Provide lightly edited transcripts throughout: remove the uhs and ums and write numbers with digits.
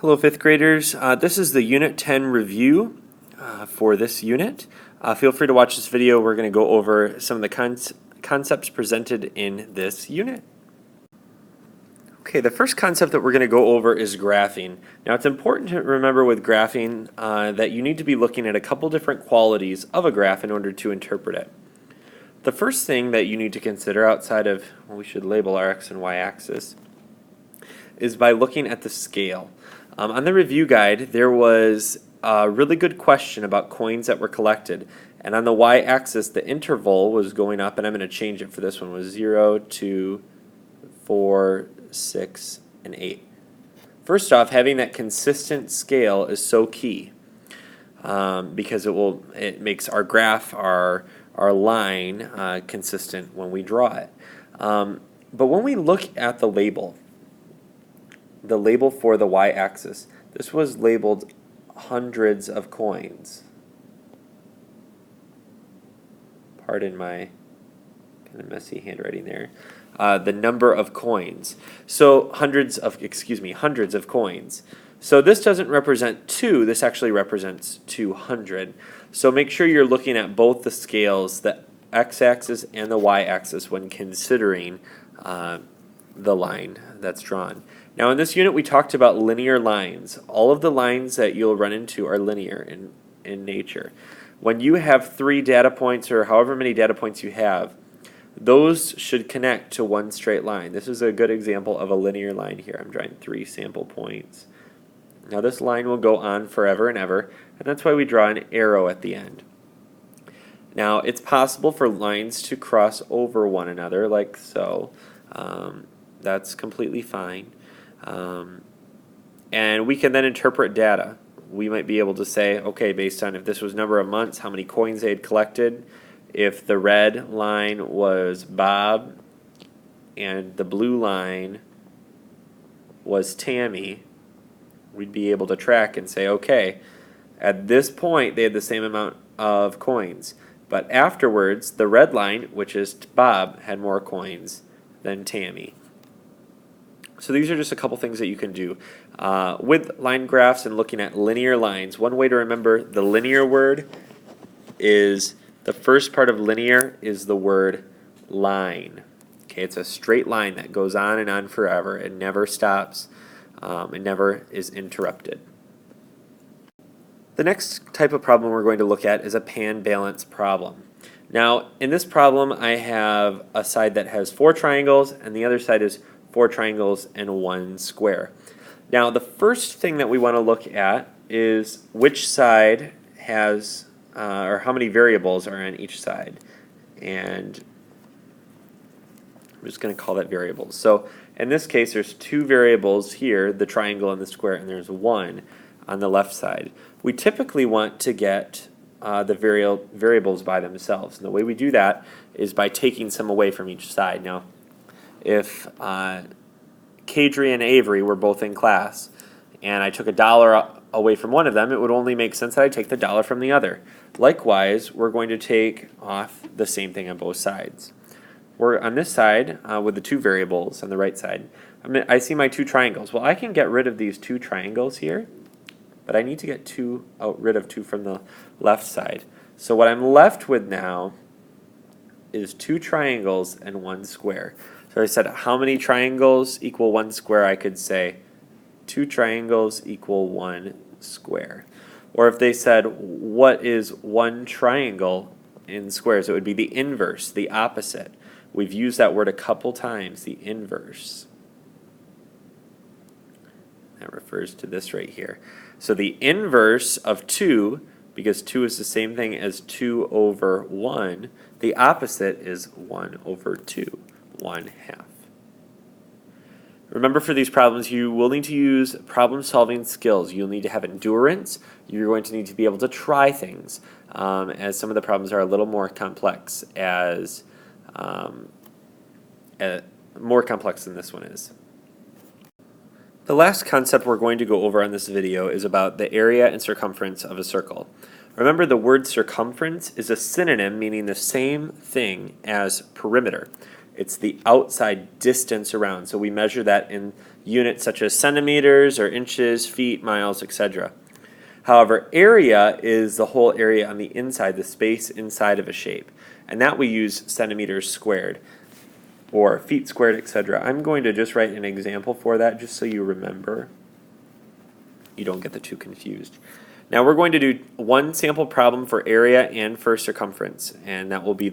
Hello, fifth graders. This is the Unit 10 review for this unit. Feel free to watch this video. We're going to go over some of the concepts presented in this unit. Okay, the first concept that we're going to go over is graphing. Now, it's important to remember with graphing that you need to be looking at a couple different qualities of a graph in order to interpret it. The first thing that you need to consider outside of, well, we should label our x and y axis, is by looking at the scale. On the review guide, there was a really good question about coins that were collected. And on the y-axis, the interval was going up, and I'm going to change it for this one, was 0, 2, 4, 6, and 8. First off, having that consistent scale is so key because it makes our graph, our line, consistent when we draw it. But when we look at the label for the y-axis, this was labeled hundreds of coins. Pardon my kind of messy handwriting there. The number of coins. So hundreds of coins. So this doesn't represent 2, this actually represents 200. So make sure you're looking at both the scales, the x-axis and the y-axis, when considering the line that's drawn. Now in this unit we talked about linear lines. All of the lines that you'll run into are linear in nature. When you have 3 data points or however many data points you have, those should connect to one straight line. This is a good example of a linear line here. I'm drawing 3 sample points. Now this line will go on forever and ever, and that's why we draw an arrow at the end. Now it's possible for lines to cross over one another like so. That's completely fine. And we can then interpret data. We might be able to say, okay, based on if this was number of months, how many coins they had collected. If the red line was Bob and the blue line was Tammy, we'd be able to track and say, okay, at this point they had the same amount of coins. But afterwards, the red line, which is Bob, had more coins than Tammy. So these are just a couple things that you can do. With line graphs and looking at linear lines, one way to remember the linear word is, the first part of linear is the word line. Okay, it's a straight line that goes on and on forever. It never stops. It never is interrupted. The next type of problem we're going to look at is a pan balance problem. Now, in this problem, I have a side that has 4 triangles, and the other side is 4 triangles and 1 square. Now, the first thing that we want to look at is which side has, or how many variables are on each side. And I'm just going to call that variables. So in this case, there's 2 variables here, the triangle and the square, and there's 1 on the left side. We typically want to get the variables by themselves. And the way we do that is by taking some away from each side. Now, if Kadri and Avery were both in class and I took $1 away from one of them, it would only make sense that I take the $1 from the other. Likewise, we're going to take off the same thing on both sides. We're on this side with the 2 variables on the right side. I see my 2 triangles. Well, I can get rid of these 2 triangles here, but I need to get rid of 2 from the left side. So what I'm left with now is 2 triangles and 1 square. So I said, how many triangles equal 1 square? I could say 2 triangles equal 1 square. Or if they said, what is 1 triangle in squares? It would be the inverse, the opposite. We've used that word a couple times, the inverse. That refers to this right here. So the inverse of 2, because 2 is the same thing as 2 over 1, the opposite is 1 over 2. 1/2. Remember, for these problems, you will need to use problem-solving skills. You'll need to have endurance. You're going to need to be able to try things, as some of the problems are a little more complex, more complex than this one is. The last concept we're going to go over on this video is about the area and circumference of a circle. Remember, the word circumference is a synonym meaning the same thing as perimeter. It's the outside distance around. So we measure that in units such as centimeters or inches, feet, miles, etc. However, area is the whole area on the inside, the space inside of a shape. And that we use centimeters squared or feet squared, etc. I'm going to just write an example for that just so you remember. You don't get the two confused. Now we're going to do one sample problem for area and for circumference, and that will be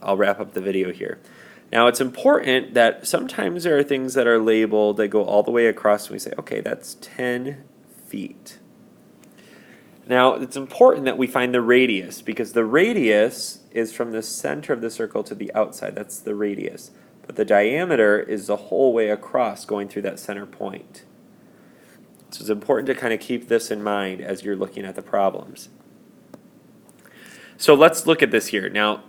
I'll wrap up the video here. Now it's important that sometimes there are things that are labeled that go all the way across and we say, okay, that's 10 feet. Now it's important that we find the radius because the radius is from the center of the circle to the outside. That's the radius. But the diameter is the whole way across going through that center point. So it's important to kind of keep this in mind as you're looking at the problems. So let's look at this here. Now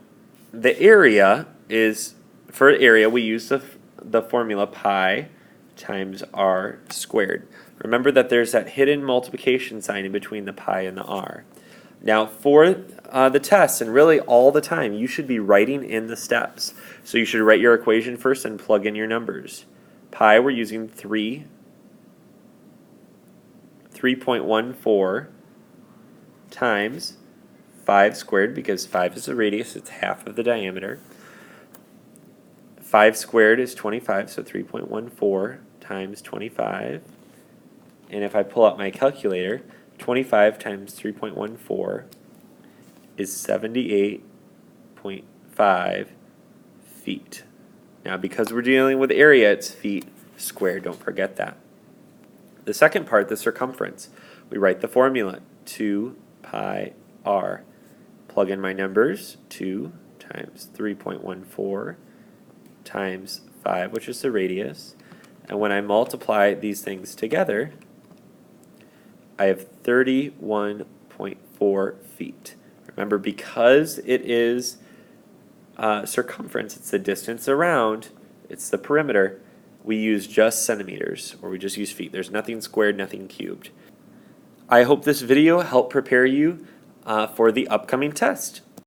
the area is, for area we use the formula pi times r squared. Remember that there's that hidden multiplication sign in between the pi and the r. Now for the test, and really all the time, you should be writing in the steps. So you should write your equation first and plug in your numbers. Pi, we're using 3.14 times 5 squared, because 5 is the radius, it's half of the diameter. 5 squared is 25, so 3.14 times 25. And if I pull out my calculator, 25 times 3.14 is 78.5 feet. Now because we're dealing with area, it's feet squared, don't forget that. The second part, the circumference, we write the formula, 2 pi r. Plug in my numbers, 2 times 3.14 times 5, which is the radius. And when I multiply these things together, I have 31.4 feet. Remember, because it is circumference, it's the distance around, it's the perimeter, we use just centimeters, or we just use feet. There's nothing squared, nothing cubed. I hope this video helped prepare you for the upcoming test.